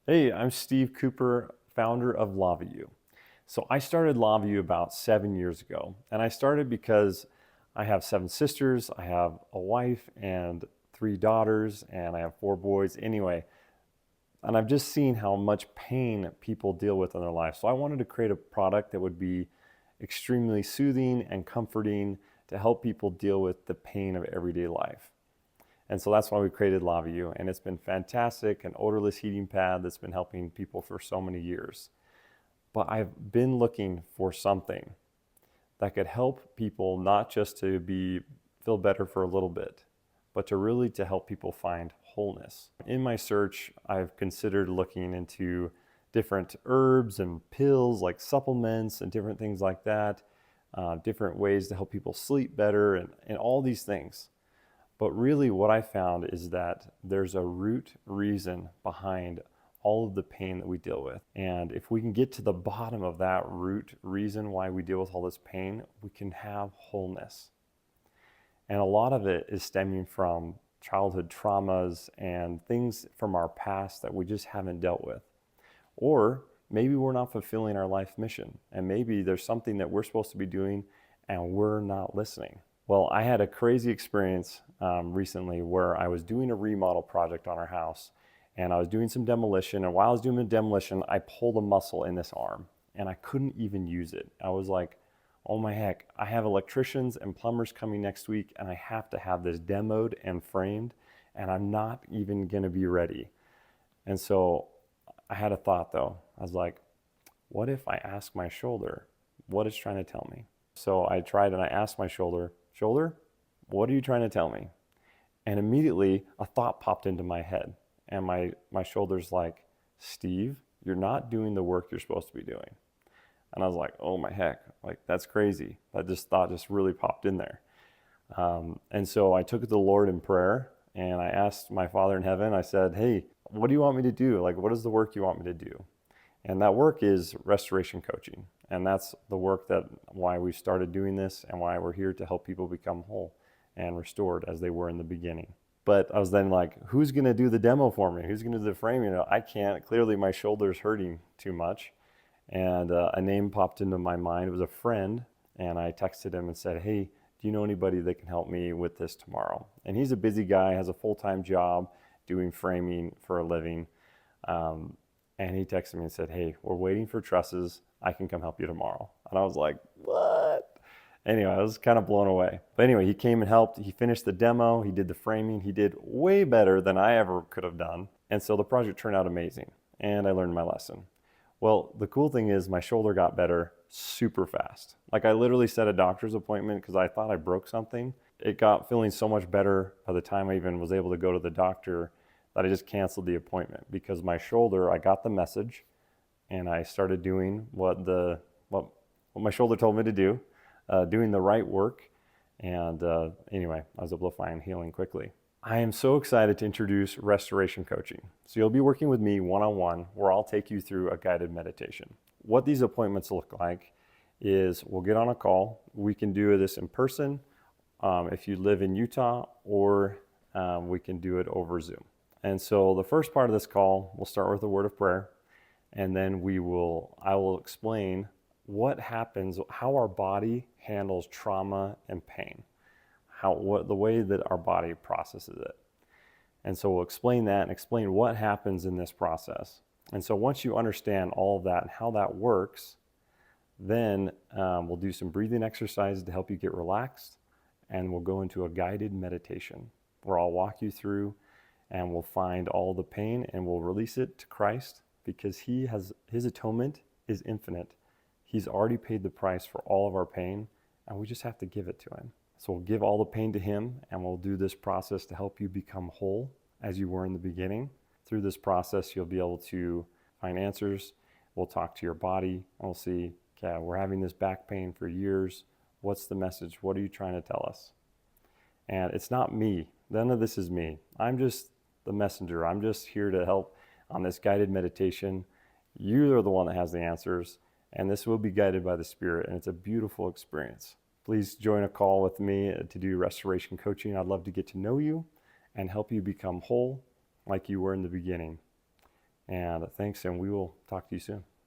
Hey, I'm Steve Cooper, founder of Lavayoo. So I started Lavayoo about 7 years ago, and I started because I have seven sisters, I have a wife and three daughters, and I have four boys. Anyway, and I've just seen how much pain people deal with in their life. So I wanted to create a product that would be extremely soothing and comforting to help people deal with the pain of everyday life. And so that's why we created Lavayoo, and it's been fantastic, an odorless heating pad that's been helping people for so many years. But I've been looking for something that could help people not just to be feel better for a little bit, but to really to help people find wholeness. In my search, I've considered looking into different herbs and pills like supplements and different things like that, different ways to help people sleep better and all these things. But really, what I found is that there's a root reason behind all of the pain that we deal with. And if we can get to the bottom of that root reason why we deal with all this pain, we can have wholeness. And a lot of it is stemming from childhood traumas and things from our past that we just haven't dealt with. Or maybe we're not fulfilling our life mission, and maybe there's something that we're supposed to be doing and we're not listening. Well, I had a crazy experience recently where I was doing a remodel project on our house, and I was doing some demolition. And while I was doing the demolition, I pulled a muscle in this arm and I couldn't even use it. I was like, oh my heck, I have electricians and plumbers coming next week, and I have to have this demoed and framed, and I'm not even going to be ready. And so I had a thought though. I was like, what if I ask my shoulder what it's trying to tell me? So I tried and I asked my shoulder, what are you trying to tell me? And immediately a thought popped into my head. And my shoulder's like, Steve, you're not doing the work you're supposed to be doing. And I was like, oh my heck, like that's crazy. That just thought just really popped in there. And so I took it to the Lord in prayer, and I asked my Father in heaven, I said, hey, what do you want me to do? Like, what is the work you want me to do? And that work is restoration coaching. And that's the work that why we started doing this and why we're here to help people become whole and restored as they were in the beginning. But I was then like, who's going to do the demo for me? Who's going to do the framing? I can't. Clearly, my shoulder's hurting too much. And a name popped into my mind. It was a friend. And I texted him and said, hey, do you know anybody that can help me with this tomorrow? And he's a busy guy, has a full-time job doing framing for a living. And he texted me and said, hey, we're waiting for trusses. I can come help you tomorrow. And I was like, what? Anyway, I was kind of blown away. But anyway, he came and helped. He finished the demo. He did the framing. He did way better than I ever could have done. And so the project turned out amazing. And I learned my lesson. Well, the cool thing is my shoulder got better super fast. Like I literally set a doctor's appointment because I thought I broke something. It got feeling so much better by the time I even was able to go to the doctor that I just canceled the appointment because my shoulder, I got the message and I started doing what my shoulder told me to do, doing the right work. And anyway, I was able to find healing quickly. I am so excited to introduce restoration coaching. So you'll be working with me one-on-one where I'll take you through a guided meditation. What these appointments look like is we'll get on a call. We can do this in person if you live in Utah, or we can do it over Zoom. And so the first part of this call, we'll start with a word of prayer, and then I will explain what happens, how our body handles trauma and pain, the way that our body processes it. And so we'll explain that and explain what happens in this process. And so once you understand all of that and how that works, then we'll do some breathing exercises to help you get relaxed, and we'll go into a guided meditation where I'll walk you through and we'll find all the pain and we'll release it to Christ because his atonement is infinite. He's already paid the price for all of our pain, and we just have to give it to him. So we'll give all the pain to him, and we'll do this process to help you become whole as you were in the beginning. Through this process, you'll be able to find answers. We'll talk to your body, and we'll see, okay, we're having this back pain for years. What's the message? What are you trying to tell us? And it's not me. None of this is me. I'm just the messenger. I'm just here to help on this guided meditation. You are the one that has the answers, and this will be guided by the Spirit, and it's a beautiful experience. Please join a call with me to do restoration coaching. I'd love to get to know you and help you become whole like you were in the beginning. And thanks, and we will talk to you soon.